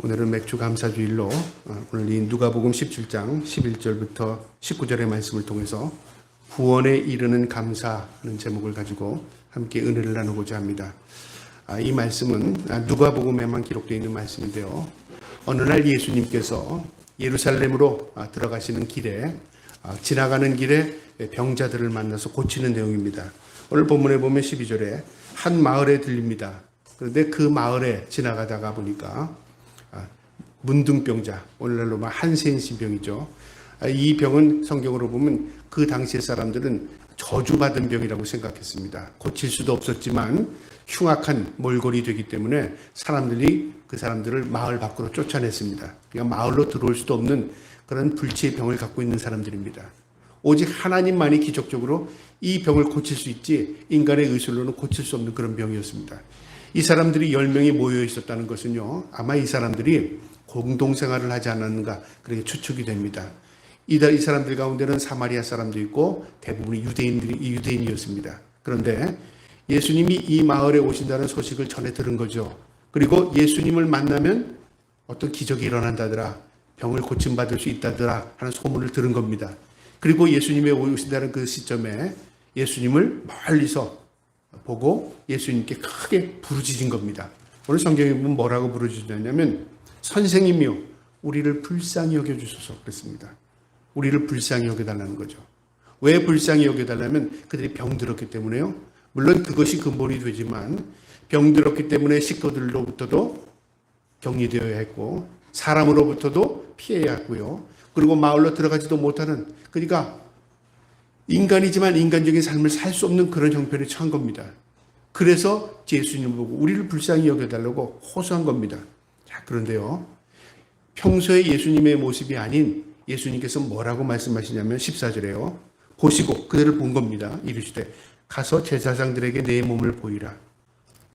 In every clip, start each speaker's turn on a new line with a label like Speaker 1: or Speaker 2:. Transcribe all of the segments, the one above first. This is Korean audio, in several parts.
Speaker 1: 오늘은 맥주 감사주일로 오늘 이 누가복음 17장 11절부터 19절의 말씀을 통해서 구원에 이르는 감사하는 제목을 가지고 함께 은혜를 나누고자 합니다. 이 말씀은 누가복음에만 기록되어 있는 말씀인데요. 어느 날 예수님께서 예루살렘으로 들어가시는 길에 지나가는 길에 병자들을 만나서 고치는 내용입니다. 오늘 본문에 보면 12절에 한 마을에 들립니다. 그런데 그 마을에 지나가다가 보니까 문둥병자, 오늘날로 말 한센신병이죠. 이 병은 성경으로 보면 그 당시의 사람들은 저주받은 병이라고 생각했습니다. 고칠 수도 없었지만 흉악한 몰골이 되기 때문에 사람들이 그 사람들을 마을 밖으로 쫓아냈습니다. 그러니까 마을로 들어올 수도 없는 그런 불치의 병을 갖고 있는 사람들입니다. 오직 하나님만이 기적적으로 이 병을 고칠 수 있지 인간의 의술로는 고칠 수 없는 그런 병이었습니다. 이 사람들이 10명이 모여 있었다는 것은요, 아마 이 사람들이 공동생활을 하지 않았는가 그렇게 추측이 됩니다. 이 사람들 가운데는 사마리아 사람도 있고 대부분이 유대인이었습니다. 그런데 예수님이 이 마을에 오신다는 소식을 전해 들은 거죠. 그리고 예수님을 만나면 어떤 기적이 일어난다더라, 병을 고침받을 수 있다더라 하는 소문을 들은 겁니다. 그리고 예수님이 오신다는 그 시점에 예수님을 멀리서 보고 예수님께 크게 부르짖은 겁니다. 오늘 성경에 보면 뭐라고 부르짖었냐면 선생님이요, 우리를 불쌍히 여겨주소서 그랬습니다. 우리를 불쌍히 여겨달라는 거죠. 왜 불쌍히 여겨달라면 그들이 병들었기 때문에요. 물론 그것이 근본이 되지만 병들었기 때문에 식구들로부터도 격리되어야 했고 사람으로부터도 피해야 했고요. 그리고 마을로 들어가지도 못하는, 그러니까 인간이지만 인간적인 삶을 살 수 없는 그런 형편에 처한 겁니다. 그래서 예수님을 보고 우리를 불쌍히 여겨달라고 호소한 겁니다. 자, 그런데요, 평소에 예수님의 모습이 아닌 예수님께서 뭐라고 말씀하시냐면 14절에요. 보시고 그들을 본 겁니다. 이르시되 가서 제사장들에게 내 몸을 보이라.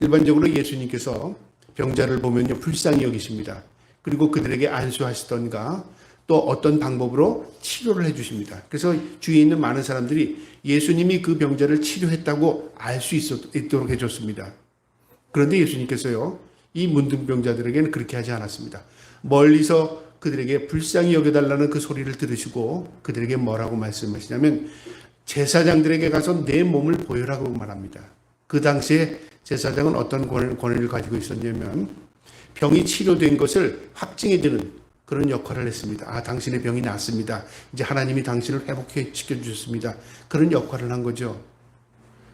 Speaker 1: 일반적으로 예수님께서 병자를 보면요 불쌍히 여기십니다. 그리고 그들에게 안수하시던가 또 어떤 방법으로 치료를 해주십니다. 그래서 주위에 있는 많은 사람들이 예수님이 그 병자를 치료했다고 알 수 있도록 해줬습니다. 그런데 예수님께서요, 이 문둥병자들에게는 그렇게 하지 않았습니다. 멀리서 그들에게 불쌍히 여겨달라는 그 소리를 들으시고 그들에게 뭐라고 말씀하시냐면 제사장들에게 가서 내 몸을 보여라고 말합니다. 그 당시에 제사장은 어떤 권한을 가지고 있었냐면 병이 치료된 것을 확증해주는 그런 역할을 했습니다. 아, 당신의 병이 낫습니다. 이제 하나님이 당신을 회복시켜 주셨습니다. 그런 역할을 한 거죠.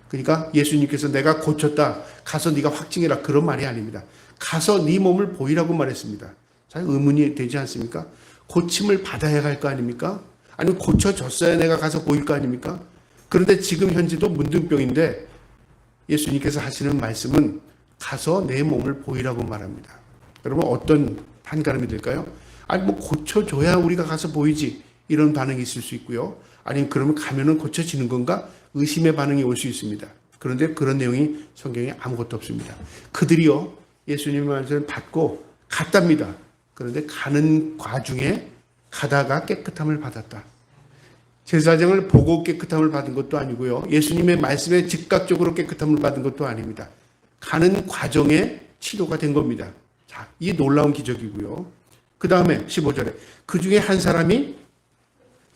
Speaker 1: 그러니까 예수님께서 내가 고쳤다, 가서 네가 확증해라, 그런 말이 아닙니다. 가서 네 몸을 보이라고 말했습니다. 잘 의문이 되지 않습니까? 고침을 받아야 할 거 아닙니까? 아니면 고쳐졌어야 내가 가서 보일 거 아닙니까? 그런데 지금 현재도 문둥병인데 예수님께서 하시는 말씀은 가서 내 몸을 보이라고 말합니다. 여러분, 어떤 판가름이 될까요? 아니 뭐 고쳐줘야 우리가 가서 보이지, 이런 반응이 있을 수 있고요. 아니면 그러면 가면은 고쳐지는 건가? 의심의 반응이 올 수 있습니다. 그런데 그런 내용이 성경에 아무것도 없습니다. 그들이요 예수님의 말씀을 받고 갔답니다. 그런데 가는 과중에 가다가 깨끗함을 받았다. 제사장을 보고 깨끗함을 받은 것도 아니고요, 예수님의 말씀에 즉각적으로 깨끗함을 받은 것도 아닙니다. 가는 과정에 치료가 된 겁니다. 자, 이 놀라운 기적이고요. 그 다음에 15절에 그 중에 한 사람이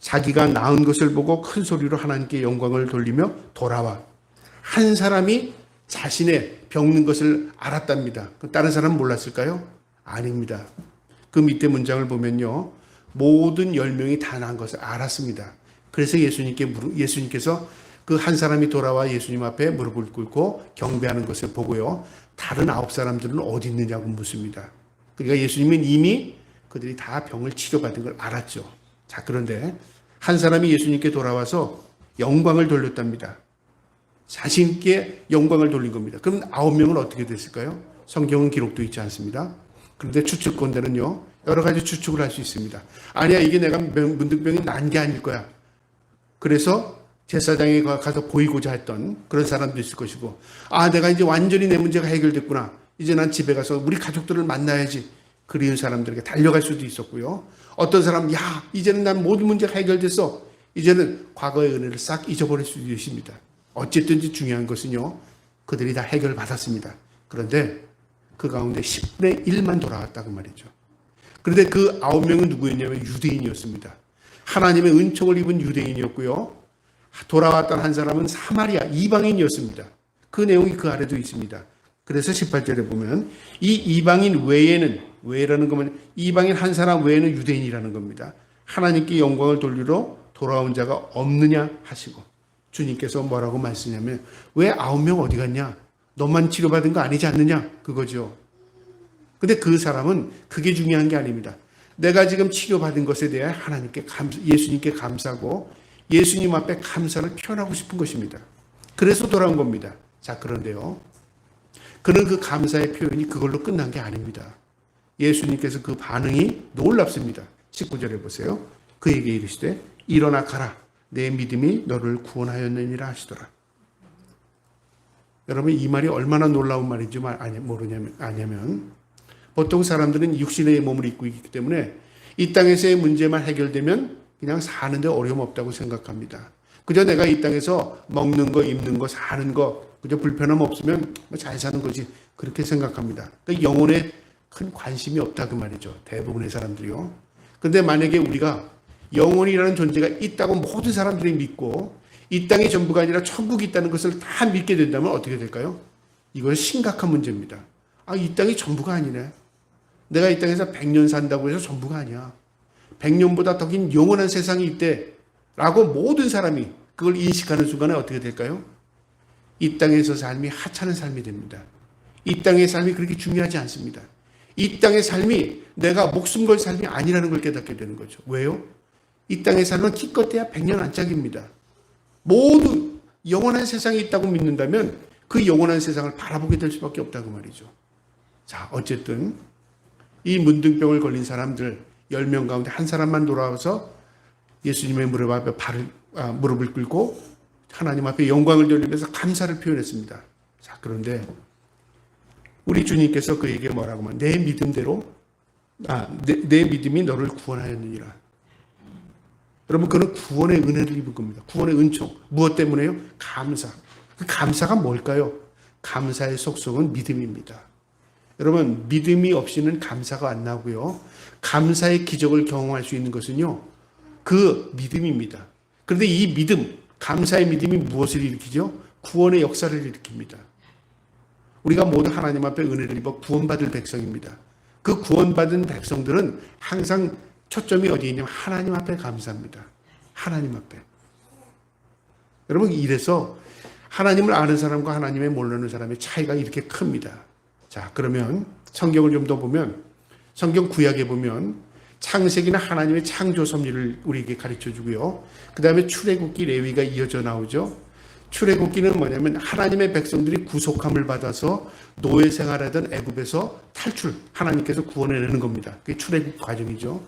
Speaker 1: 자기가 나은 것을 보고 큰 소리로 하나님께 영광을 돌리며 돌아와. 한 사람이 자신의 병든 것을 알았답니다. 다른 사람은 몰랐을까요? 아닙니다. 그 밑에 문장을 보면요, 모든 10명이 다 나은 것을 알았습니다. 그래서 예수님께서 그 한 사람이 돌아와 예수님 앞에 무릎을 꿇고 경배하는 것을 보고요, 다른 9사람들은 어디 있느냐고 묻습니다. 그러니까 예수님은 이미 그들이 다 병을 치료받은 걸 알았죠. 자, 그런데 한 사람이 예수님께 돌아와서 영광을 돌렸답니다. 자신께 영광을 돌린 겁니다. 그럼 9명은 어떻게 됐을까요? 성경은 기록도 있지 않습니다. 그런데 추측권자는요, 여러 가지 추측을 할 수 있습니다. 아니야, 이게 내가 문둥병이 난 게 아닐 거야. 그래서 제사장에 가서 보이고자 했던 그런 사람도 있을 것이고, 아, 내가 이제 완전히 내 문제가 해결됐구나, 이제 난 집에 가서 우리 가족들을 만나야지, 그리운 사람들에게 달려갈 수도 있었고요. 어떤 사람은 야, 이제는 난 모든 문제가 해결됐어, 이제는 과거의 은혜를 싹 잊어버릴 수도 있습니다. 어쨌든지 중요한 것은요, 그들이 다 해결받았습니다. 그런데 그 가운데 10분의 1만 돌아왔다 그 말이죠. 그런데 그 9명은 누구였냐면 유대인이었습니다. 하나님의 은총을 입은 유대인이었고요. 돌아왔던 한 사람은 사마리아 이방인이었습니다. 그 내용이 그 아래도 있습니다. 그래서 18절에 보면 이 이방인 외에는, 외라는 거면 이방인 한 사람 외에는 유대인이라는 겁니다. 하나님께 영광을 돌리러 돌아온 자가 없느냐 하시고, 주님께서 뭐라고 말씀하냐면 왜 9명 어디 갔냐? 너만 치료받은 거 아니지 않느냐? 그거죠. 근데 그 사람은 그게 중요한 게 아닙니다. 내가 지금 치료받은 것에 대해 하나님께 예수님께 감사하고 예수님 앞에 감사를 표현하고 싶은 것입니다. 그래서 돌아온 겁니다. 자, 그런데요. 그는 그 감사의 표현이 그걸로 끝난 게 아닙니다. 예수님께서 그 반응이 놀랍습니다. 19절에 보세요. 그에게 이르시되 일어나 가라. 내 믿음이 너를 구원하였느니라 하시더라. 여러분, 이 말이 얼마나 놀라운 말인지 아냐면 보통 사람들은 육신의 몸을 입고 있기 때문에 이 땅에서의 문제만 해결되면 그냥 사는데 어려움 없다고 생각합니다. 그저 내가 이 땅에서 먹는 거, 입는 거, 사는 거 그저 불편함 없으면 잘 사는 거지 그렇게 생각합니다. 그러니까 영혼에 큰 관심이 없다 그 말이죠. 대부분의 사람들이요. 그런데 만약에 우리가 영혼이라는 존재가 있다고 모든 사람들이 믿고 이 땅이 전부가 아니라 천국이 있다는 것을 다 믿게 된다면 어떻게 될까요? 이건 심각한 문제입니다. 아, 이 땅이 전부가 아니네. 내가 이 땅에서 100년 산다고 해서 전부가 아니야. 100년보다 더 긴 영원한 세상이 있대 라고 모든 사람이 그걸 인식하는 순간에 어떻게 될까요? 이 땅에서 삶이 하찮은 삶이 됩니다. 이 땅의 삶이 그렇게 중요하지 않습니다. 이 땅의 삶이 내가 목숨 걸 삶이 아니라는 걸 깨닫게 되는 거죠. 왜요? 이 땅의 삶은 기껏해야 100년 안짝입니다. 모두 영원한 세상이 있다고 믿는다면 그 영원한 세상을 바라보게 될 수밖에 없다고 말이죠. 자, 어쨌든 이 문둥병을 걸린 사람들 10명 가운데 한 사람만 돌아와서 예수님의 무릎 앞에 무릎을 꿇고 하나님 앞에 영광을 돌리면서 감사를 표현했습니다. 자, 그런데 우리 주님께서 그에게 뭐라고 하면 내 믿음대로 내 믿음이 너를 구원하였느니라. 여러분, 그는 구원의 은혜를 입은 겁니다. 구원의 은총. 무엇 때문에요? 감사. 그 감사가 뭘까요? 감사의 속성은 믿음입니다. 여러분, 믿음이 없이는 감사가 안 나고요. 감사의 기적을 경험할 수 있는 것은요, 그 믿음입니다. 그런데 이 믿음, 감사의 믿음이 무엇을 일으키죠? 구원의 역사를 일으킵니다. 우리가 모두 하나님 앞에 은혜를 입어 구원받을 백성입니다. 그 구원받은 백성들은 항상 초점이 어디에 있냐면 하나님 앞에 감사합니다. 하나님 앞에. 여러분, 이래서 하나님을 아는 사람과 하나님을 모르는 사람의 차이가 이렇게 큽니다. 자, 그러면 성경을 좀 더 보면, 성경 구약에 보면 창세기는 하나님의 창조 섭리를 우리에게 가르쳐 주고요. 그 다음에 출애굽기, 레위가 이어져 나오죠. 출애굽기는 뭐냐면 하나님의 백성들이 구속함을 받아서 노예 생활하던 애굽에서 탈출, 하나님께서 구원해내는 겁니다. 그게 출애굽 과정이죠.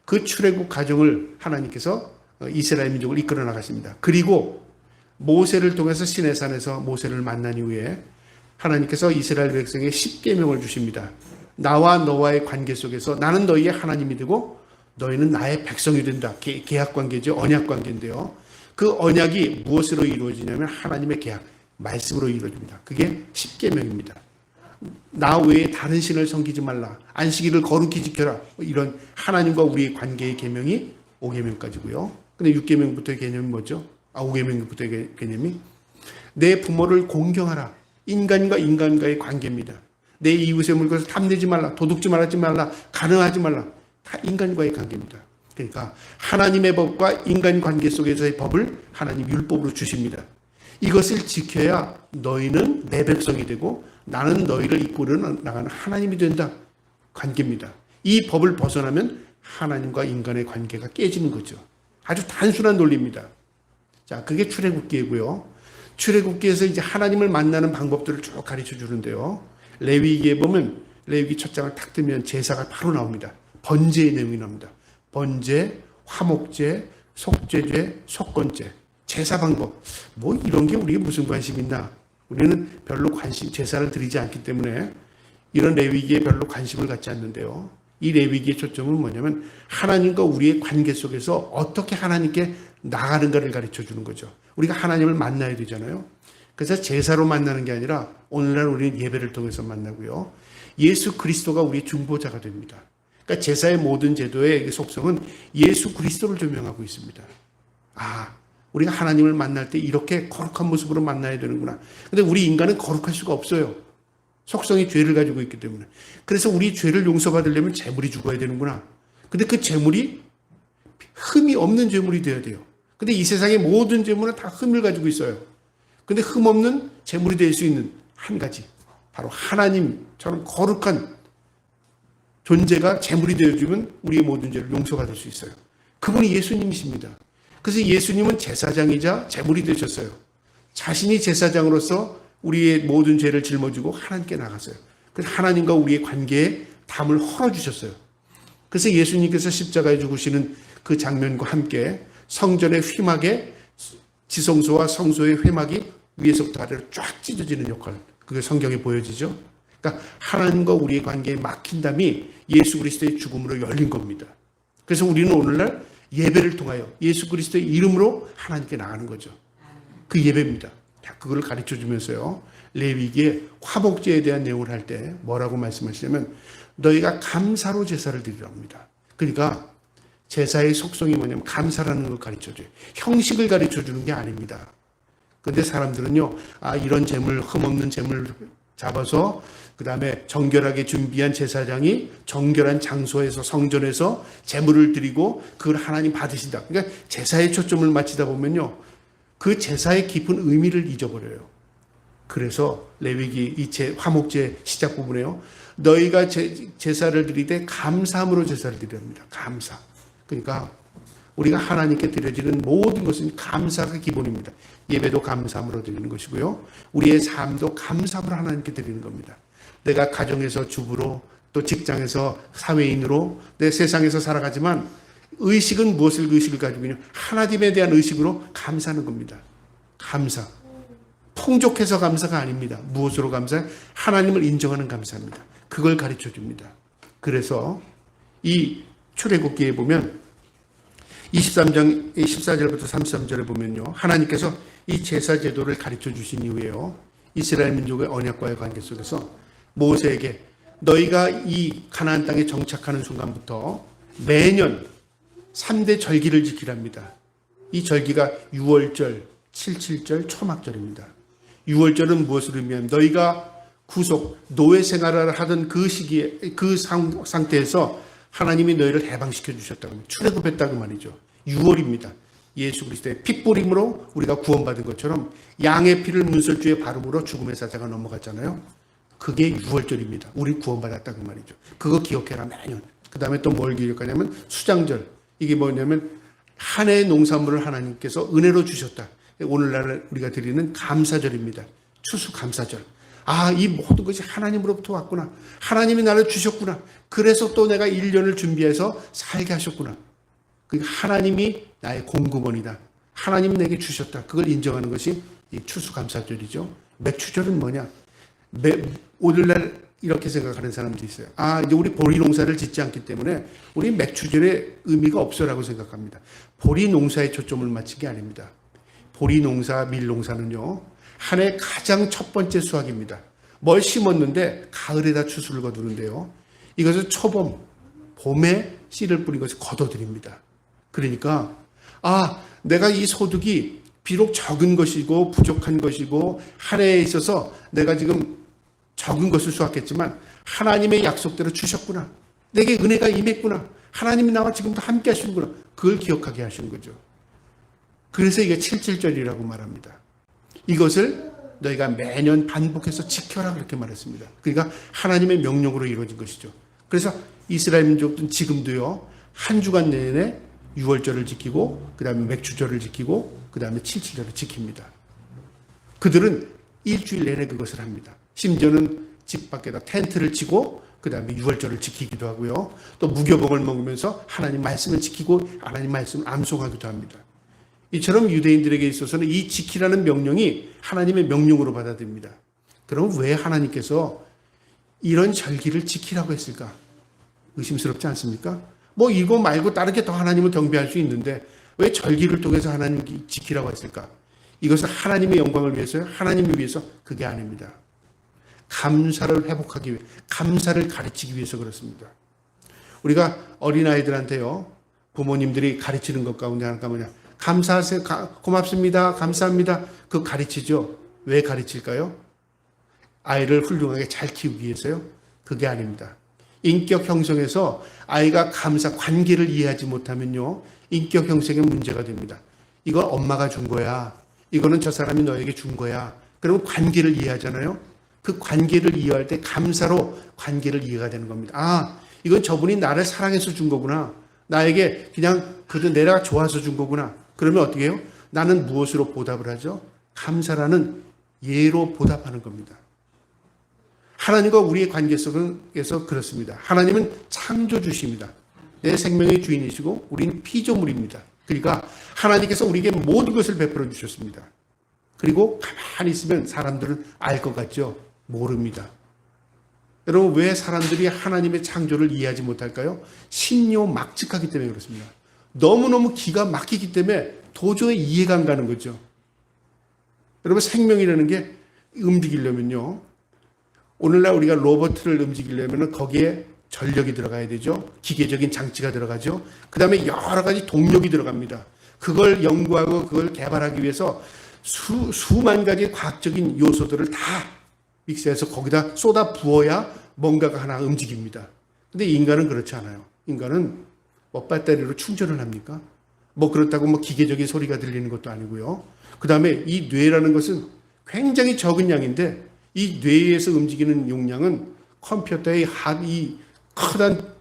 Speaker 1: 그 출애굽 과정을 하나님께서 이스라엘 민족을 이끌어 나가십니다. 그리고 모세를 통해서 시내산에서 모세를 만난 이후에 하나님께서 이스라엘 백성에게 10계명을 주십니다. 나와 너와의 관계 속에서 나는 너희의 하나님이 되고 너희는 나의 백성이 된다. 계약 관계죠. 언약 관계인데요. 그 언약이 무엇으로 이루어지냐면 하나님의 계약, 말씀으로 이루어집니다. 그게 10계명입니다. 나 외에 다른 신을 섬기지 말라. 안식일을 거룩히 지켜라. 이런 하나님과 우리의 관계의 계명이 5계명까지고요. 근데 6계명부터의 개념이 뭐죠? 5계명부터의 개념이 내 부모를 공경하라. 인간과 인간과의 관계입니다. 내 이웃의 물건을 탐내지 말라. 도둑질 말하지 말라. 가늠하지 말라. 다 인간과의 관계입니다. 그러니까 하나님의 법과 인간 관계 속에서의 법을 하나님 율법으로 주십니다. 이것을 지켜야 너희는 내 백성이 되고 나는 너희를 이끌어 나가는 하나님이 된다. 관계입니다. 이 법을 벗어나면 하나님과 인간의 관계가 깨지는 거죠. 아주 단순한 논리입니다. 자, 그게 출애굽기이고요. 출애굽기에서 이제 하나님을 만나는 방법들을 쭉 가르쳐 주는데요. 레위기에 보면 레위기 첫 장을 탁 뜨면 제사가 바로 나옵니다. 번제의 내용이 나옵니다. 번제, 화목제, 속죄제, 속건제, 제사 방법. 뭐 이런 게 우리에게 무슨 관심 있나? 우리는 별로 제사를 드리지 않기 때문에 이런 레위기에 별로 관심을 갖지 않는데요. 이 레위기의 초점은 뭐냐면 하나님과 우리의 관계 속에서 어떻게 하나님께 나가는가를 가르쳐 주는 거죠. 우리가 하나님을 만나야 되잖아요. 그래서 제사로 만나는 게 아니라 오늘날 우리는 예배를 통해서 만나고요. 예수 그리스도가 우리의 중보자가 됩니다. 그러니까 제사의 모든 제도의 속성은 예수 그리스도를 조명하고 있습니다. 아, 우리가 하나님을 만날 때 이렇게 거룩한 모습으로 만나야 되는구나. 근데 우리 인간은 거룩할 수가 없어요. 속성이 죄를 가지고 있기 때문에. 그래서 우리 죄를 용서받으려면 제물이 죽어야 되는구나. 근데 그 제물이 흠이 없는 제물이 되어야 돼요. 근데 이 세상의 모든 제물은 다 흠을 가지고 있어요. 근데 흠 없는 제물이 될 수 있는 한 가지, 바로 하나님처럼 거룩한 존재가 제물이 되어주면 우리의 모든 죄를 용서받을 수 있어요. 그분이 예수님이십니다. 그래서 예수님은 제사장이자 제물이 되셨어요. 자신이 제사장으로서 우리의 모든 죄를 짊어지고 하나님께 나갔어요. 그래서 하나님과 우리의 관계에 담을 헐어주셨어요. 그래서 예수님께서 십자가에 죽으시는 그 장면과 함께 성전의 휘막에 지성소와 성소의 회막이 위에서부터 아래로 쫙 찢어지는 역할, 그게 성경에 보여지죠. 그러니까 하나님과 우리의 관계에 막힌 담이 예수 그리스도의 죽음으로 열린 겁니다. 그래서 우리는 오늘날 예배를 통하여 예수 그리스도의 이름으로 하나님께 나가는 거죠. 그 예배입니다. 그걸 가르쳐 주면서요, 레위기의 화목제에 대한 내용을 할 때 뭐라고 말씀하시냐면 너희가 감사로 제사를 드리라고 합니다. 그러니까 제사의 속성이 뭐냐면 감사라는 걸 가르쳐 줘요. 형식을 가르쳐 주는 게 아닙니다. 근데 사람들은요, 이런 재물, 흠없는 재물 잡아서 그 다음에 정결하게 준비한 제사장이 정결한 장소에서, 성전에서 재물을 드리고 그걸 하나님 받으신다. 그러니까 제사에 초점을 맞추다 보면요, 그 제사의 깊은 의미를 잊어버려요. 그래서 레위기 이 화목제 시작 부분에요, 너희가 제사를 드리되 감사함으로 제사를 드려야 합니다. 감사. 그러니까 우리가 하나님께 드려지는 모든 것은 감사가 기본입니다. 예배도 감사함으로 드리는 것이고요, 우리의 삶도 감사함으로 하나님께 드리는 겁니다. 내가 가정에서 주부로, 또 직장에서 사회인으로 내 세상에서 살아가지만 의식은 무엇을 의식을 가지고 있냐? 하나님에 대한 의식으로 감사하는 겁니다. 감사. 풍족해서 감사가 아닙니다. 무엇으로 감사해? 하나님을 인정하는 감사입니다. 그걸 가르쳐 줍니다. 그래서 이 출애굽기에 보면 23장 14절부터 33절에 보면요, 하나님께서 이 제사 제도를 가르쳐 주신 이후에요, 이스라엘 민족의 언약과의 관계 속에서 모세에게 너희가 이 가나안 땅에 정착하는 순간부터 매년 3대 절기를 지키랍니다. 이 절기가 6월절, 77절, 초막절입니다. 6월절은 무엇을 의미하면 너희가 구속, 노예 생활을 하던 그 시기에, 그 상태에서 하나님이 너희를 해방시켜 주셨다고, 출애굽했다고 말이죠. 6월입니다. 예수 그리스도의 핏뿌림으로 우리가 구원받은 것처럼 양의 피를 문설주에 바름으로 죽음의 사자가 넘어갔잖아요. 그게 6월절입니다. 우리 구원받았다고 말이죠. 그거 기억해라, 매년. 그 다음에 또 뭘 기억하냐면 수장절. 이게 뭐냐면 한 해의 농산물을 하나님께서 은혜로 주셨다. 오늘날 우리가 드리는 감사절입니다. 추수감사절. 이 모든 것이 하나님으로부터 왔구나. 하나님이 나를 주셨구나. 그래서 또 내가 1년을 준비해서 살게 하셨구나. 하나님이 나의 공급원이다. 하나님이 내게 주셨다. 그걸 인정하는 것이 이 추수감사절이죠. 맥추절은 뭐냐? 오늘날 이렇게 생각하는 사람도 있어요. 이제 우리 보리 농사를 짓지 않기 때문에 우리 맥추절의 의미가 없어라고 생각합니다. 보리 농사에 초점을 맞춘 게 아닙니다. 보리 농사, 밀 농사는요, 한 해 가장 첫 번째 수확입니다. 뭘 심었는데 가을에다 추수를 거두는데요, 이것은 초봄, 봄에 씨를 뿌린 것을 거둬들입니다. 그러니까 내가 이 소득이 비록 적은 것이고 부족한 것이고 한 해에 있어서 내가 지금 적은 것을 수확했지만 하나님의 약속대로 주셨구나. 내게 은혜가 임했구나. 하나님이 나와 지금도 함께 하시는구나. 그걸 기억하게 하시는 거죠. 그래서 이게 77절이라고 말합니다. 이것을 너희가 매년 반복해서 지켜라, 그렇게 말했습니다. 그러니까 하나님의 명령으로 이루어진 것이죠. 그래서 이스라엘 민족은 지금도요, 한 주간 내내 6월절을 지키고 그 다음에 맥추절을 지키고 그 다음에 77절을 지킵니다. 그들은 일주일 내내 그것을 합니다. 심지어는 집 밖에다 텐트를 치고 그 다음에 6월절을 지키기도 하고요, 또 무교복을 먹으면서 하나님 말씀을 지키고 하나님 말씀을 암송하기도 합니다. 이처럼 유대인들에게 있어서는 이 지키라는 명령이 하나님의 명령으로 받아들입니다. 그럼 왜 하나님께서 이런 절기를 지키라고 했을까? 의심스럽지 않습니까? 이거 말고 다른 게 더 하나님을 경배할 수 있는데 왜 절기를 통해서 하나님이 지키라고 했을까? 이것은 하나님의 영광을 위해서요? 하나님을 위해서? 그게 아닙니다. 감사를 회복하기 위해, 감사를 가르치기 위해서 그렇습니다. 우리가 어린아이들한테요, 부모님들이 가르치는 것 가운데 하나가 뭐냐? 감사하세요. 고맙습니다. 감사합니다. 그거 가르치죠. 왜 가르칠까요? 아이를 훌륭하게 잘 키우기 위해서요? 그게 아닙니다. 인격 형성에서 아이가 관계를 이해하지 못하면요, 인격 형성에 문제가 됩니다. 이거 엄마가 준 거야. 이거는 저 사람이 너에게 준 거야. 그러면 관계를 이해하잖아요. 그 관계를 이해할 때 감사로 관계를 이해가 되는 겁니다. 아, 이건 저분이 나를 사랑해서 준 거구나. 나에게 그냥 내가 좋아서 준 거구나. 그러면 어떻게 해요? 나는 무엇으로 보답을 하죠? 감사라는 예로 보답하는 겁니다. 하나님과 우리의 관계 속에서 그렇습니다. 하나님은 창조주십니다. 내 생명의 주인이시고 우리는 피조물입니다. 그러니까 하나님께서 우리에게 모든 것을 베풀어 주셨습니다. 그리고 가만히 있으면 사람들은 알 것 같죠? 모릅니다. 여러분, 왜 사람들이 하나님의 창조를 이해하지 못할까요? 신묘막측하기 때문에 그렇습니다. 너무너무 기가 막히기 때문에 도저히 이해가 안 가는 거죠. 여러분, 생명이라는 게 움직이려면요, 오늘날 우리가 로봇을 움직이려면 거기에 전력이 들어가야 되죠. 기계적인 장치가 들어가죠. 그 다음에 여러 가지 동력이 들어갑니다. 그걸 연구하고 그걸 개발하기 위해서 수만 가지 과학적인 요소들을 다 믹스해서 거기다 쏟아 부어야 뭔가가 하나 움직입니다. 근데 인간은 그렇지 않아요. 인간은 뭐 배터리로 충전을 합니까? 뭐 그렇다고 뭐 기계적인 소리가 들리는 것도 아니고요. 그 다음에 이 뇌라는 것은 굉장히 적은 양인데 이 뇌에서 움직이는 용량은 컴퓨터의 이 커다란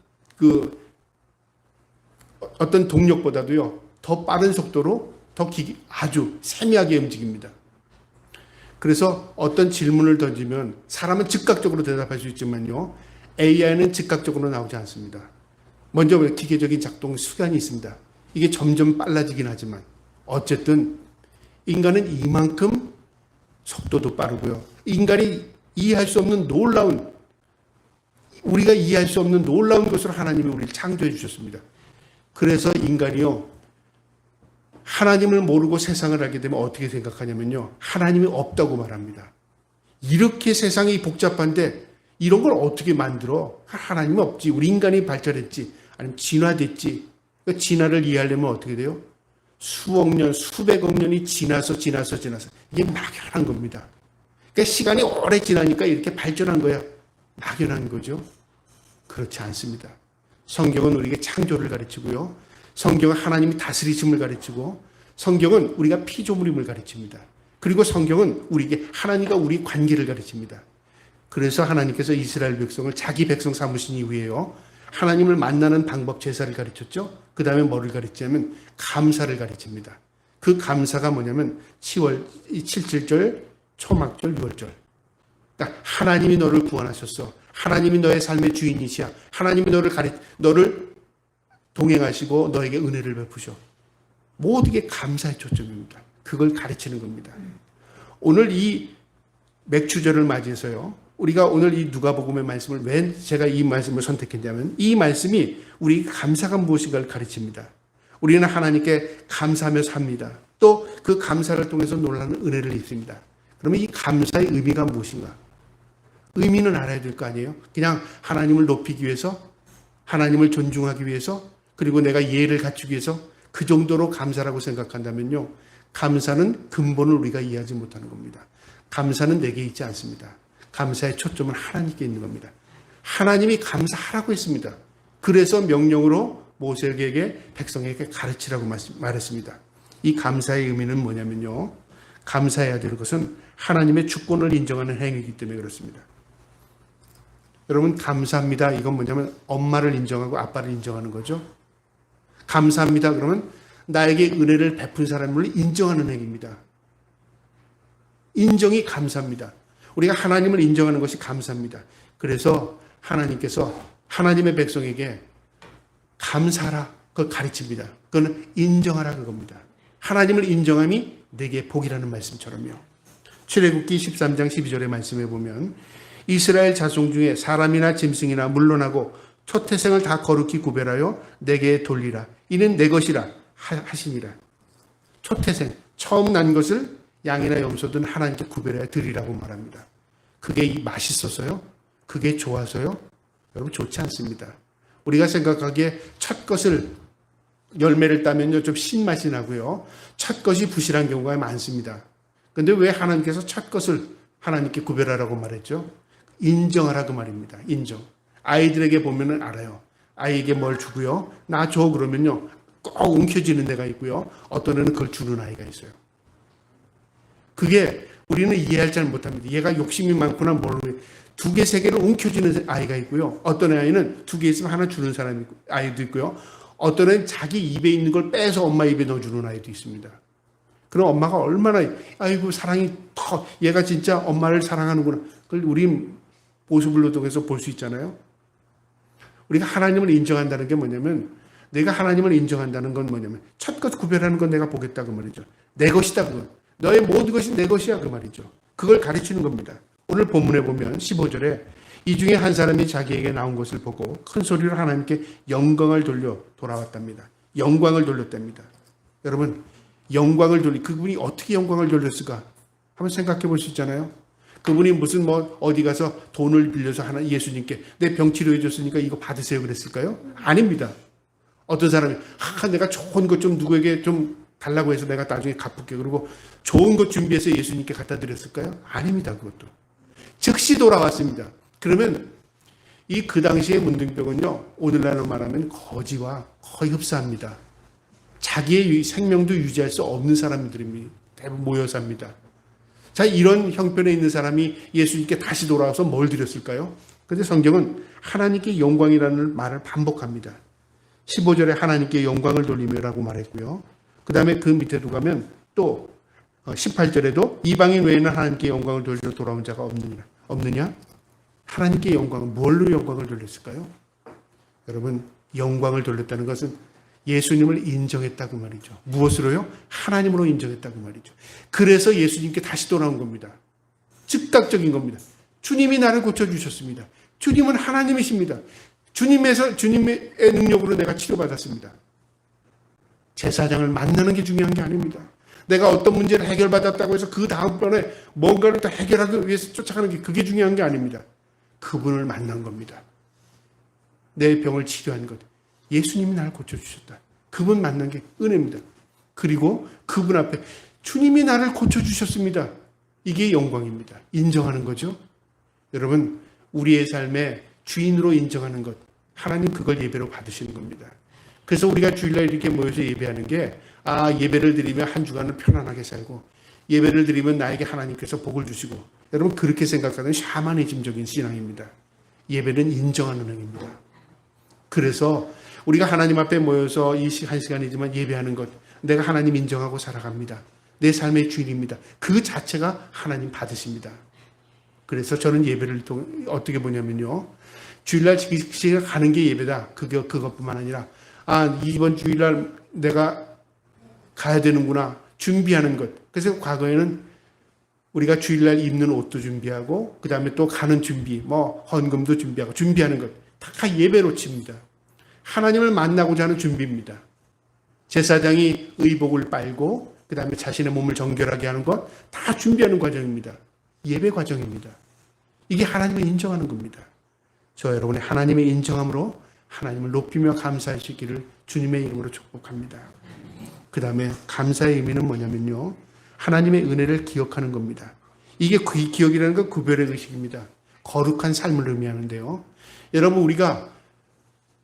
Speaker 1: 어떤 동력보다도요, 더 빠른 속도로 아주 세미하게 움직입니다. 그래서 어떤 질문을 던지면 사람은 즉각적으로 대답할 수 있지만요, AI는 즉각적으로 나오지 않습니다. 먼저 기계적인 작동 시간이 있습니다. 이게 점점 빨라지긴 하지만 어쨌든 인간은 이만큼 속도도 빠르고요. 인간이 이해할 수 없는 우리가 이해할 수 없는 놀라운 것으로 하나님이 우리를 창조해 주셨습니다. 그래서 인간이요, 하나님을 모르고 세상을 알게 되면 어떻게 생각하냐면요, 하나님이 없다고 말합니다. 이렇게 세상이 복잡한데 이런 걸 어떻게 만들어? 하나님이 없지. 우리 인간이 발전했지. 아니면 진화됐지. 그러니까 진화를 이해하려면 어떻게 돼요? 수억 년, 수백억 년이 지나서 이게 막연한 겁니다. 그러니까 시간이 오래 지나니까 이렇게 발전한 거야. 막연한 거죠. 그렇지 않습니다. 성경은 우리에게 창조를 가르치고요. 성경은 하나님이 다스리심을 가르치고, 성경은 우리가 피조물임을 가르칩니다. 그리고 성경은 우리에게 하나님과 우리 관계를 가르칩니다. 그래서 하나님께서 이스라엘 백성을 자기 백성 삼으신 이후에요, 하나님을 만나는 방법, 제사를 가르쳤죠. 그 다음에 뭐를 가르치냐면 감사를 가르칩니다. 그 감사가 뭐냐면 7절, 초막절, 6월절. 그러니까 하나님이 너를 구원하셨어. 하나님이 너의 삶의 주인이시야. 하나님이 너를 동행하시고 너에게 은혜를 베푸셔. 모든 게 감사의 초점입니다. 그걸 가르치는 겁니다. 오늘 이 맥주절을 맞이해서요, 우리가 오늘 이 누가복음의 말씀을 왜 제가 이 말씀을 선택했냐면, 이 말씀이 우리 감사가 무엇인가를 가르칩니다. 우리는 하나님께 감사하며 삽니다. 또 그 감사를 통해서 놀라는 은혜를 입습니다. 그러면 이 감사의 의미가 무엇인가? 의미는 알아야 될 거 아니에요? 그냥 하나님을 높이기 위해서, 하나님을 존중하기 위해서, 그리고 내가 예를 갖추기 위해서 그 정도로 감사라고 생각한다면요, 감사는 근본을 우리가 이해하지 못하는 겁니다. 감사는 내게 있지 않습니다. 감사의 초점은 하나님께 있는 겁니다. 하나님이 감사하라고 했습니다. 그래서 명령으로 모세에게, 백성에게 가르치라고 말했습니다. 이 감사의 의미는 뭐냐면요, 감사해야 되는 것은 하나님의 주권을 인정하는 행위이기 때문에 그렇습니다. 여러분, 감사합니다. 이건 뭐냐면 엄마를 인정하고 아빠를 인정하는 거죠. 감사합니다. 그러면 나에게 은혜를 베푼 사람을 인정하는 행위입니다. 인정이 감사합니다. 우리가 하나님을 인정하는 것이 감사합니다. 그래서 하나님께서 하나님의 백성에게 감사하라, 그걸 가르칩니다. 그거는 인정하라, 그겁니다. 하나님을 인정함이 내게 복이라는 말씀처럼요. 출애굽기 13장 12절의 말씀에 보면, 이스라엘 자손 중에 사람이나 짐승이나 물론하고 초태생을 다 거룩히 구별하여 내게 돌리라. 이는 내 것이라 하시니라. 초태생, 처음 난 것을 양이나 염소든 하나님께 구별하여 드리라고 말합니다. 그게 맛있어서요? 그게 좋아서요? 여러분 좋지 않습니다. 우리가 생각하기에 첫 것을 열매를 따면요 좀 신맛이 나고요. 첫 것이 부실한 경우가 많습니다. 그런데 왜 하나님께서 첫 것을 하나님께 구별하라고 말했죠? 인정하라 그 말입니다. 인정. 아이들에게 보면은 알아요. 아이에게 뭘 주고요. 나 줘 그러면요. 꼭 움켜쥐는 데가 있고요. 어떤 애는 그걸 주는 아이가 있어요. 그게 우리는 이해할 잘 못합니다. 얘가 욕심이 많구나 모르는 두 개, 세 개를 움켜쥐는 아이가 있고요. 어떤 아이는 두 개 있으면 하나 주는 사람이 있고, 아이도 있고요. 어떤 애는 자기 입에 있는 걸 빼서 엄마 입에 넣어주는 아이도 있습니다. 그럼 엄마가 얼마나 아이고 사랑이 더 얘가 진짜 엄마를 사랑하는구나. 그걸 우리 모습을 통해서 볼 수 있잖아요. 우리가 하나님을 인정한다는 게 뭐냐면 내가 하나님을 인정한다는 건 뭐냐면 첫것 구별하는 건 내가 보겠다 그 말이죠. 내 것이다 그건. 너의 모든 것이 내 것이야 그 말이죠. 그걸 가르치는 겁니다. 오늘 본문에 보면 15절에 이 중에 한 사람이 자기에게 나온 것을 보고 큰 소리로 하나님께 영광을 돌려 돌아왔답니다. 영광을 돌렸답니다. 여러분 영광을 그분이 어떻게 영광을 돌렸을까? 한번 생각해 볼 수 있잖아요. 그분이 무슨 어디 가서 돈을 빌려서 하나 예수님께 내 병 치료해 줬으니까 이거 받으세요 그랬을까요? 아닙니다. 어떤 사람이 내가 좋은 것 좀 누구에게 좀 달라고 해서 내가 나중에 갚을게 그리고 좋은 것 준비해서 예수님께 갖다 드렸을까요? 아닙니다. 그것도 즉시 돌아왔습니다. 그러면 그 당시의 문둥병은요 오늘날로 말하면 거지와 거의 흡사합니다. 자기의 생명도 유지할 수 없는 사람들이 대부분 모여 삽니다. 자, 이런 형편에 있는 사람이 예수님께 다시 돌아와서 뭘 드렸을까요? 그런데 성경은 하나님께 영광이라는 말을 반복합니다. 15절에 하나님께 영광을 돌리며라고 말했고요. 그 다음에 그 밑에도 가면 또 18절에도 이방인 외에는 하나님께 영광을 돌리러 돌아온 자가 없느냐? 하나님께 영광은 뭘로 영광을 돌렸을까요? 여러분 영광을 돌렸다는 것은 예수님을 인정했다고 말이죠. 무엇으로요? 하나님으로 인정했다고 말이죠. 그래서 예수님께 다시 돌아온 겁니다. 즉각적인 겁니다. 주님이 나를 고쳐주셨습니다. 주님은 하나님이십니다. 주님의 능력으로 내가 치료받았습니다. 제사장을 만나는 게 중요한 게 아닙니다. 내가 어떤 문제를 해결받았다고 해서 그 다음번에 뭔가를 더 해결하기 위해서 쫓아가는 게 그게 중요한 게 아닙니다. 그분을 만난 겁니다. 내 병을 치료한 것. 예수님이 나를 고쳐주셨다. 그분 만난 게 은혜입니다. 그리고 그분 앞에 주님이 나를 고쳐주셨습니다. 이게 영광입니다. 인정하는 거죠. 여러분 우리의 삶에 주인으로 인정하는 것 하나님 그걸 예배로 받으시는 겁니다. 그래서 우리가 주일날 이렇게 모여서 예배하는 게 예배를 드리면 한 주간을 편안하게 살고 예배를 드리면 나에게 하나님께서 복을 주시고 여러분 그렇게 생각하는 샤머니즘적인 신앙입니다. 예배는 인정하는 행위입니다. 그래서 우리가 하나님 앞에 모여서 한 시간이지만 예배하는 것 내가 하나님 인정하고 살아갑니다. 내 삶의 주인입니다. 그 자체가 하나님 받으십니다. 그래서 저는 예배를 어떻게 보냐면요. 주일날 지키가 가는 게 예배다. 그것뿐만 아니라 이번 주일날 내가 가야 되는구나. 준비하는 것. 그래서 과거에는 우리가 주일날 입는 옷도 준비하고 그 다음에 또 가는 준비 헌금도 준비하고 준비하는 것. 다 예배로 칩니다. 하나님을 만나고자 하는 준비입니다. 제사장이 의복을 빨고 그 다음에 자신의 몸을 정결하게 하는 것 다 준비하는 과정입니다. 예배 과정입니다. 이게 하나님을 인정하는 겁니다. 저 여러분의 하나님의 인정함으로 하나님을 높이며 감사하시기를 주님의 이름으로 축복합니다. 그 다음에 감사의 의미는 뭐냐면요. 하나님의 은혜를 기억하는 겁니다. 이게 기억이라는 건 구별의 의식입니다. 거룩한 삶을 의미하는데요. 여러분 우리가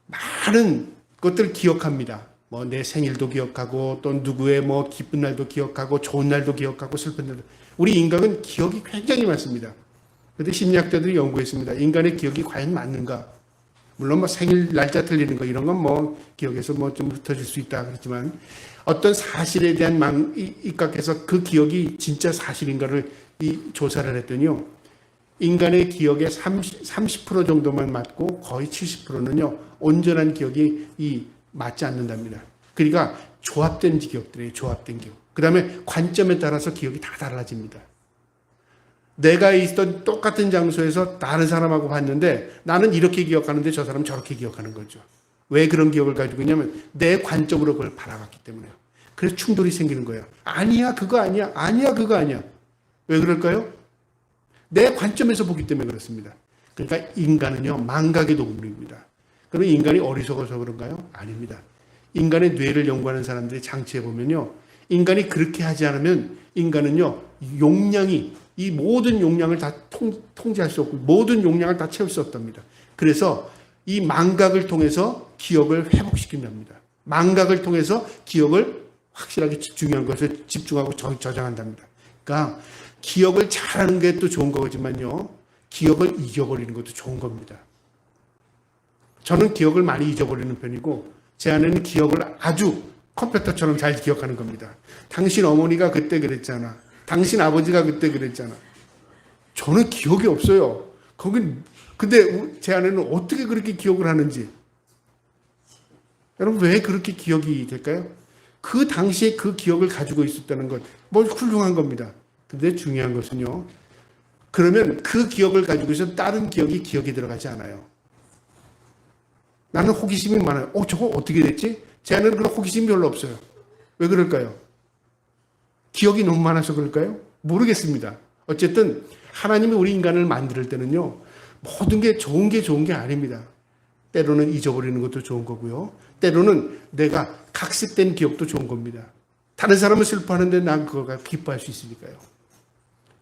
Speaker 1: 많은 것들을 기억합니다. 내 생일도 기억하고 또 누구의 기쁜 날도 기억하고 좋은 날도 기억하고 슬픈 날도. 우리 인간은 기억이 굉장히 많습니다. 그런데 심리학자들이 연구했습니다. 인간의 기억이 과연 맞는가? 물론 생일 날짜 틀리는 거 이런 건 기억에서 좀 흩어질 수 있다 그랬지만 어떤 사실에 대한 입각해서 그 기억이 진짜 사실인가를 조사를 했더니요. 인간의 기억의 30% 정도만 맞고 거의 70%는요. 온전한 기억이 맞지 않는답니다. 그러니까 조합된 기억들이에요. 조합된 기억. 그 다음에 관점에 따라서 기억이 다 달라집니다. 내가 있던 똑같은 장소에서 다른 사람하고 봤는데 나는 이렇게 기억하는데 저 사람은 저렇게 기억하는 거죠. 왜 그런 기억을 가지고 있냐면 내 관점으로 그걸 바라봤기 때문에요. 그래서 충돌이 생기는 거예요. 아니야 그거 아니야. 아니야 그거 아니야. 왜 그럴까요? 내 관점에서 보기 때문에 그렇습니다. 그러니까 인간은요, 망각의 동물입니다. 그럼 인간이 어리석어서 그런가요? 아닙니다. 인간의 뇌를 연구하는 사람들이 장치해 보면요, 인간이 그렇게 하지 않으면 인간은요, 용량이, 이 모든 용량을 다 통제할 수 없고 모든 용량을 다 채울 수 없답니다. 그래서 이 망각을 통해서 기억을 회복시킨답니다. 망각을 통해서 기억을 확실하게 중요한 것을 집중하고 저장한답니다. 그러니까 기억을 잘하는 게 또 좋은 거지만요, 기억을 잊어버리는 것도 좋은 겁니다. 저는 기억을 많이 잊어버리는 편이고 제 아내는 기억을 아주 컴퓨터처럼 잘 기억하는 겁니다. 당신 어머니가 그때 그랬잖아. 당신 아버지가 그때 그랬잖아. 저는 기억이 없어요. 근데 제 아내는 어떻게 그렇게 기억을 하는지. 여러분, 왜 그렇게 기억이 될까요? 그 당시에 그 기억을 가지고 있었다는 것, 훌륭한 겁니다. 근데 중요한 것은요, 그러면 그 기억을 가지고 있어 다른 기억이 기억에 들어가지 않아요. 나는 호기심이 많아요. 저거 어떻게 됐지? 제 아내는 그런 호기심이 별로 없어요. 왜 그럴까요? 기억이 너무 많아서 그럴까요? 모르겠습니다. 어쨌든 하나님이 우리 인간을 만들 때는요, 모든 게 좋은 게 아닙니다. 때로는 잊어버리는 것도 좋은 거고요. 때로는 내가 각색된 기억도 좋은 겁니다. 다른 사람은 슬퍼하는데 난 그걸 기뻐할 수 있으니까요.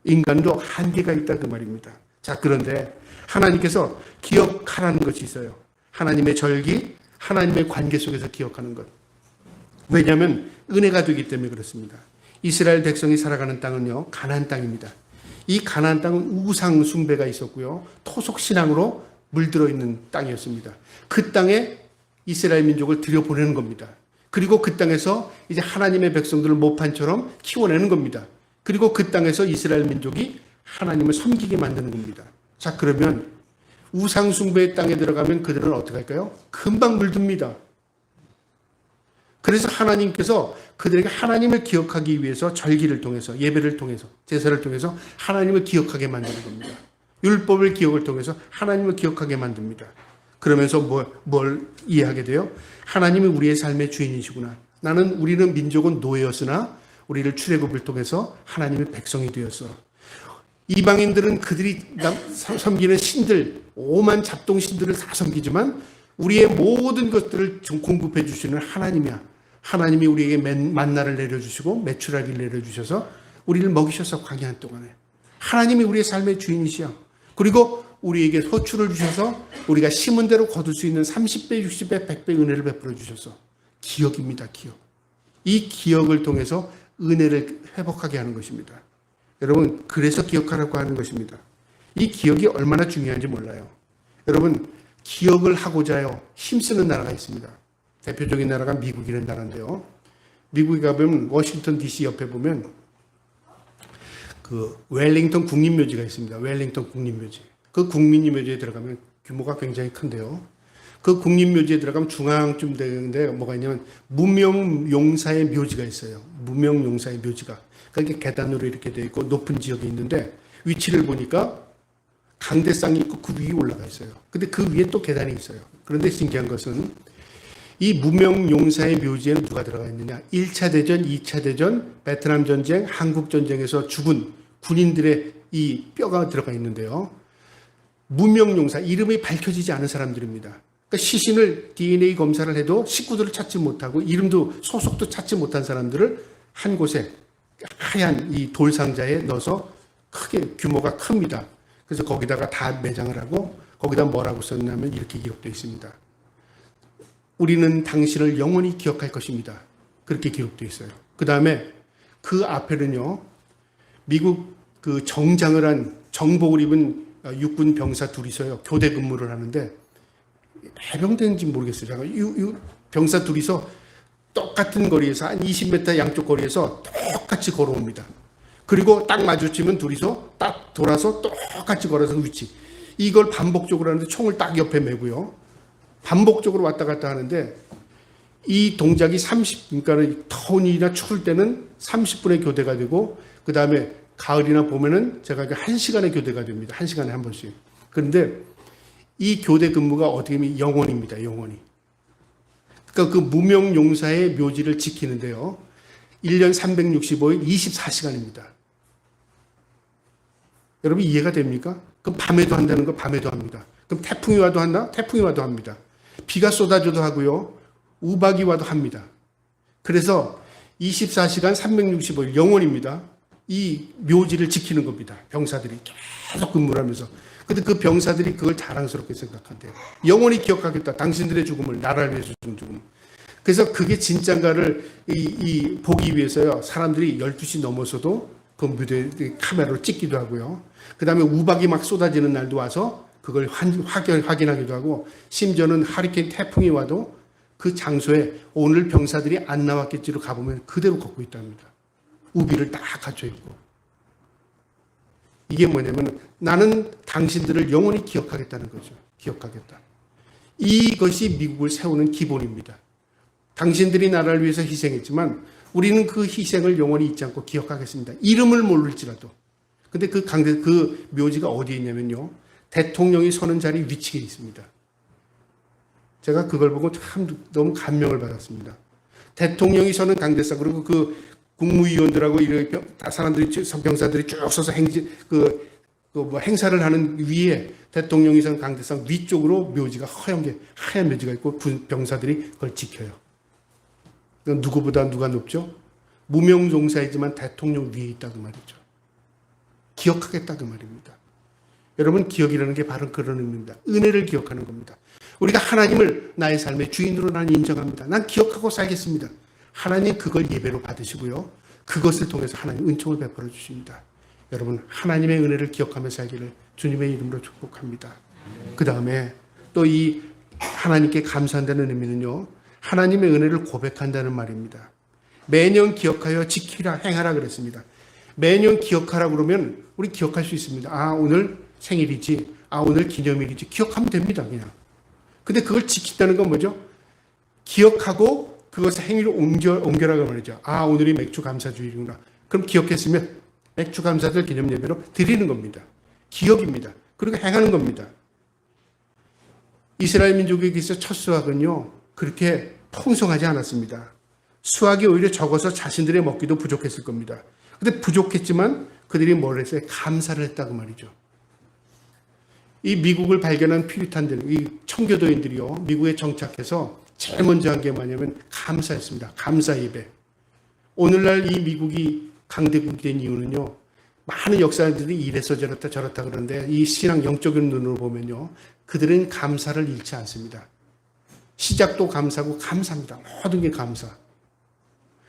Speaker 1: 인간도 한계가 있다 그 말입니다. 자, 그런데 하나님께서 기억하라는 것이 있어요. 하나님의 절기, 하나님의 관계 속에서 기억하는 것. 왜냐하면 은혜가 되기 때문에 그렇습니다. 이스라엘 백성이 살아가는 땅은요, 가나안 땅입니다. 이 가나안 땅은 우상 숭배가 있었고요, 토속 신앙으로 물들어 있는 땅이었습니다. 그 땅에 이스라엘 민족을 들여보내는 겁니다. 그리고 그 땅에서 이제 하나님의 백성들을 모판처럼 키워내는 겁니다. 그리고 그 땅에서 이스라엘 민족이 하나님을 섬기게 만드는 겁니다. 자, 그러면 우상 숭배의 땅에 들어가면 그들은 어떻게 할까요? 금방 물듭니다. 그래서 하나님께서 그들에게 하나님을 기억하기 위해서 절기를 통해서, 예배를 통해서, 제사를 통해서 하나님을 기억하게 만드는 겁니다. 율법을 기억을 통해서 하나님을 기억하게 만듭니다. 그러면서 뭘 이해하게 돼요? 하나님이 우리의 삶의 주인이시구나. 우리는 민족은 노예였으나 우리를 출애굽을 통해서 하나님의 백성이 되었어. 이방인들은 그들이 섬기는 신들, 오만 잡동 신들을 다 섬기지만 우리의 모든 것들을 공급해 주시는 하나님이야. 하나님이 우리에게 만나를 내려주시고 메추라기를 내려주셔서 우리를 먹이셔서 광야 동안에. 하나님이 우리의 삶의 주인이시여. 그리고 우리에게 소출을 주셔서 우리가 심은 대로 거둘 수 있는 30배, 60배, 100배 은혜를 베풀어 주셔서. 기억입니다, 기억. 이 기억을 통해서 은혜를 회복하게 하는 것입니다. 여러분, 그래서 기억하라고 하는 것입니다. 이 기억이 얼마나 중요한지 몰라요. 여러분, 기억을 하고자요 힘쓰는 나라가 있습니다. 대표적인 나라가 미국이라는 나라인데요. 미국에 가보면 워싱턴 DC 옆에 보면 그 웰링턴 국립묘지가 있습니다. 웰링턴 국립묘지. 그 국립묘지에 들어가면 규모가 굉장히 큰데요. 그 국립묘지에 들어가면 중앙쯤 되는데 뭐가 있냐면 무명용사의 묘지가 있어요. 무명용사의 묘지가. 그게 계단으로 이렇게 되어 있고 높은 지역에 있는데 위치를 보니까 강대상이 있고 그 위에 올라가 있어요. 근데 그 위에 또 계단이 있어요. 그런데 신기한 것은 이 무명용사의 묘지에는 누가 들어가 있느냐? 1차 대전, 2차 대전, 베트남 전쟁, 한국 전쟁에서 죽은 군인들의 이 뼈가 들어가 있는데요. 무명용사, 이름이 밝혀지지 않은 사람들입니다. 그러니까 시신을 DNA 검사를 해도 식구들을 찾지 못하고 이름도 소속도 찾지 못한 사람들을 한 곳에 하얀 이 돌상자에 넣어서 크게 규모가 큽니다. 그래서 거기다가 다 매장을 하고 거기다 뭐라고 썼냐면 이렇게 기록되어 있습니다. 우리는 당신을 영원히 기억할 것입니다. 그렇게 기록되어 있어요. 그 다음에 그 앞에는요, 미국 그 정장을 한 정복을 입은 육군 병사 둘이서요, 교대 근무를 하는데 해병대인지 모르겠어요. 제가 병사 둘이서 똑같은 거리에서 한 20m 양쪽 거리에서 똑같이 걸어옵니다. 그리고 딱 마주치면 둘이서 딱 돌아서 똑같이 걸어서 위치. 이걸 반복적으로 하는데 총을 딱 옆에 메고요. 반복적으로 왔다 갔다 하는데 이 동작이 그러니까 더운이나 추울 때는 30분의 교대가 되고 그 다음에 가을이나 봄에는 제가 1시간의 교대가 됩니다. 1시간에 한 번씩. 그런데 이 교대 근무가 어떻게 보면 영원입니다. 영원히. 그러니까 그 무명용사의 묘지를 지키는데요. 1년 365일 24시간입니다. 여러분 이해가 됩니까? 그럼 밤에도 한다는 거 밤에도 합니다. 그럼 태풍이 와도 한다? 태풍이 와도 합니다. 비가 쏟아져도 하고요. 우박이 와도 합니다. 그래서 24시간 365일 영원입니다. 이 묘지를 지키는 겁니다. 병사들이 계속 근무를 하면서. 근데 그 병사들이 그걸 자랑스럽게 생각한대요. 영원히 기억하겠다. 당신들의 죽음을, 나라를 위해서 준 죽음. 그래서 그게 진짠가를 보기 위해서요. 사람들이 12시 넘어서도 그 무대 카메라로 찍기도 하고요. 그 다음에 우박이 막 쏟아지는 날도 와서 그걸 확인하기도 하고, 심지어는 하리케인 태풍이 와도 그 장소에 오늘 병사들이 안 나왔겠지로 가보면 그대로 걷고 있답니다. 우비를 딱 갖춰 있고. 이게 뭐냐면 나는 당신들을 영원히 기억하겠다는 거죠. 기억하겠다. 이것이 미국을 세우는 기본입니다. 당신들이 나라를 위해서 희생했지만 우리는 그 희생을 영원히 잊지 않고 기억하겠습니다. 이름을 모를지라도. 근데 그 묘지가 어디에 있냐면요. 대통령이 서는 자리 위치에 있습니다. 제가 그걸 보고 참 너무 감명을 받았습니다. 대통령이 서는 강대상, 그리고 그 국무위원들하고 이렇게 사람들이, 병사들이 쭉 서서 행사를 하는 위에 대통령이 서는 강대상 위쪽으로 묘지가 하얀 묘지가 있고 병사들이 그걸 지켜요. 누구보다 누가 높죠? 무명종사이지만 대통령 위에 있다고 말이죠. 기억하겠다고 말입니다. 여러분, 기억이라는 게 바로 그런 의미입니다. 은혜를 기억하는 겁니다. 우리가 하나님을 나의 삶의 주인으로 나는 인정합니다. 난 기억하고 살겠습니다. 하나님 그걸 예배로 받으시고요. 그것을 통해서 하나님 은총을 베풀어 주십니다. 여러분, 하나님의 은혜를 기억하며 살기를 주님의 이름으로 축복합니다. 그 다음에 또 이 하나님께 감사한다는 의미는요. 하나님의 은혜를 고백한다는 말입니다. 매년 기억하여 지키라, 행하라 그랬습니다. 매년 기억하라 그러면 우리 기억할 수 있습니다. 아, 오늘 생일이지. 아, 오늘 기념일이지. 기억하면 됩니다, 그냥. 근데 그걸 지킨다는 건 뭐죠? 기억하고 그것을 행위로 옮겨라고 말이죠. 아, 오늘이 맥주 감사주일이구나. 그럼 기억했으면 맥주 감사절 기념 예배로 드리는 겁니다. 기억입니다. 그리고 행하는 겁니다. 이스라엘 민족에게 있어 첫 수확은요, 그렇게 풍성하지 않았습니다. 수확이 오히려 적어서 자신들의 먹기도 부족했을 겁니다. 근데 부족했지만 그들이 뭘 했어요? 감사를 했다고 말이죠. 이 미국을 발견한 퓨리탄들, 이 청교도인들이요, 미국에 정착해서 제일 먼저 한 게 뭐냐면 감사했습니다. 감사 예배. 오늘날 이 미국이 강대국이 된 이유는요, 많은 역사들이 이래서 저렇다 그러는데 이 신앙 영적인 눈으로 보면요, 그들은 감사를 잃지 않습니다. 시작도 감사고 감사합니다. 모든 게 감사.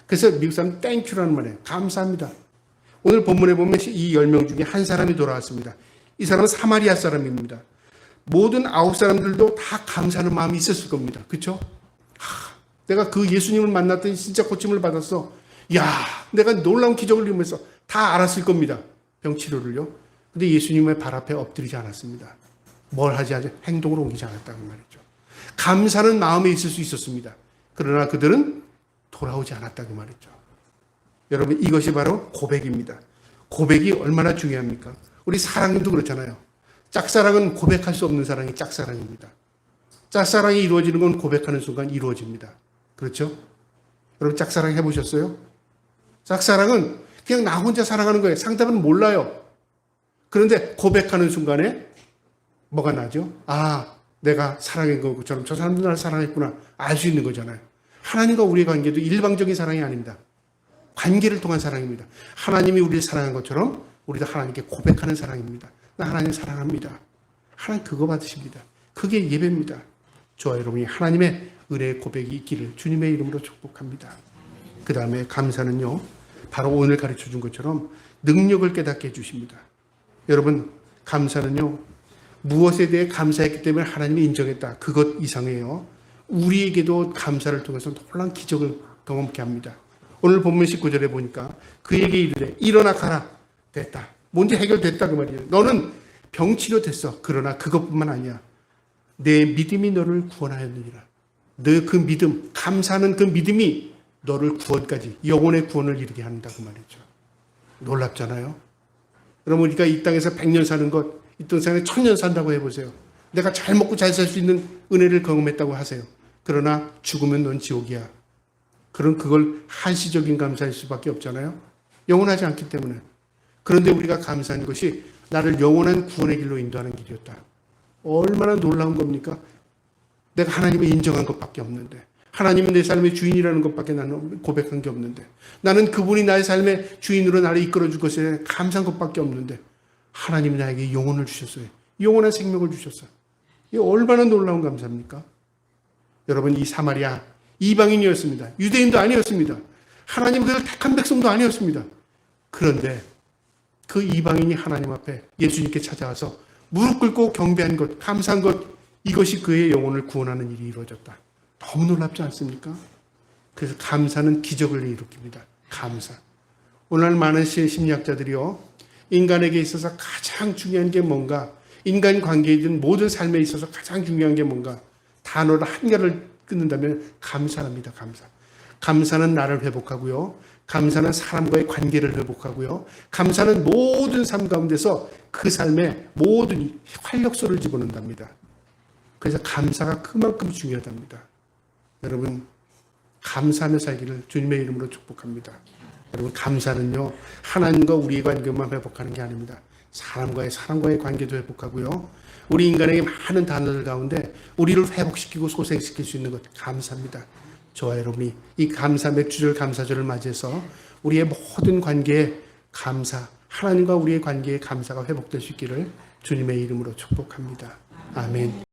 Speaker 1: 그래서 미국 사람 땡큐라는 말이에요. 감사합니다. 오늘 본문에 보면 이 10명 중에 한 사람이 돌아왔습니다. 이 사람은 사마리아 사람입니다. 모든 9사람들도 다 감사하는 마음이 있었을 겁니다. 그렇죠? 내가 그 예수님을 만났더니 진짜 고침을 받았어. 야, 내가 놀라운 기적을 이루면서 다 알았을 겁니다. 병치료를요. 근데 예수님의 발 앞에 엎드리지 않았습니다. 뭘 하지? 행동으로 옮기지 않았다고 말이죠. 감사는 마음에 있을 수 있었습니다. 그러나 그들은 돌아오지 않았다고 말이죠. 여러분, 이것이 바로 고백입니다. 고백이 얼마나 중요합니까? 우리 사랑도 그렇잖아요. 짝사랑은 고백할 수 없는 사랑이 짝사랑입니다. 짝사랑이 이루어지는 건 고백하는 순간 이루어집니다. 그렇죠? 여러분, 짝사랑 해보셨어요? 짝사랑은 그냥 나 혼자 사랑하는 거예요. 상대방은 몰라요. 그런데 고백하는 순간에 뭐가 나죠? 아, 내가 사랑한 것처럼 저 사람도 나를 사랑했구나. 알 수 있는 거잖아요. 하나님과 우리의 관계도 일방적인 사랑이 아닙니다. 관계를 통한 사랑입니다. 하나님이 우리를 사랑한 것처럼 우리도 하나님께 고백하는 사랑입니다. 나 하나님 사랑합니다. 하나님 그거 받으십니다. 그게 예배입니다. 저와 여러분이 하나님의 은혜의 고백이 있기를 주님의 이름으로 축복합니다. 그 다음에 감사는요, 바로 오늘 가르쳐 준 것처럼 능력을 깨닫게 해주십니다. 여러분, 감사는요, 무엇에 대해 감사했기 때문에 하나님이 인정했다. 그것 이상이에요. 우리에게도 감사를 통해서 놀라운 기적을 경험케 합니다. 오늘 본문 19절에 보니까 그에게 이르되 일어나 가라. 됐다. 문제 해결됐다 그 말이에요. 너는 병치료됐어. 그러나 그것뿐만 아니야. 내 믿음이 너를 구원하였느니라. 너 그 믿음, 감사하는 그 믿음이 너를 구원까지, 영혼의 구원을 이루게 한다고 말이죠. 놀랍잖아요. 여러분, 우리가 이 땅에서 100년 사는 것, 이 땅에 1000년 산다고 해보세요. 내가 잘 먹고 잘 살 수 있는 은혜를 경험했다고 하세요. 그러나 죽으면 넌 지옥이야. 그런 그걸 한시적인 감사일 수밖에 없잖아요. 영원하지 않기 때문에. 그런데 우리가 감사한 것이 나를 영원한 구원의 길로 인도하는 길이었다. 얼마나 놀라운 겁니까? 내가 하나님을 인정한 것밖에 없는데, 하나님은 내 삶의 주인이라는 것밖에 나는 고백한 게 없는데, 나는 그분이 나의 삶의 주인으로 나를 이끌어줄 것에 감사한 것밖에 없는데, 하나님이 나에게 영혼을 주셨어요. 영원한 생명을 주셨어요. 이게 얼마나 놀라운 감사입니까? 여러분, 이 사마리아 이방인이었습니다. 유대인도 아니었습니다. 하나님 그를 택한 백성도 아니었습니다. 그런데 그 이방인이 하나님 앞에 예수님께 찾아와서 무릎 꿇고 경배한 것, 감사한 것, 이것이 그의 영혼을 구원하는 일이 이루어졌다. 너무 놀랍지 않습니까? 그래서 감사는 기적을 일으킵니다. 감사. 오늘 많은 심리학자들이요, 인간에게 있어서 가장 중요한 게 뭔가, 인간 관계이든 모든 삶에 있어서 가장 중요한 게 뭔가, 단어를 한 개를 끊는다면 감사합니다. 감사. 감사는 나를 회복하고요. 감사는 사람과의 관계를 회복하고요. 감사는 모든 삶 가운데서 그 삶에 모든 활력소를 집어넣는답니다. 그래서 감사가 그만큼 중요하답니다. 여러분, 감사하며 살기를 주님의 이름으로 축복합니다. 여러분, 감사는요, 하나님과 우리의 관계만 회복하는 게 아닙니다. 사람과의 관계도 회복하고요. 우리 인간에게 많은 단어들 가운데 우리를 회복시키고 소생시킬 수 있는 것, 감사합니다. 저와 여러분이 이 감사 맥주절 감사절을 맞이해서 우리의 모든 관계에 감사, 하나님과 우리의 관계에 감사가 회복될 수 있기를 주님의 이름으로 축복합니다. 아멘.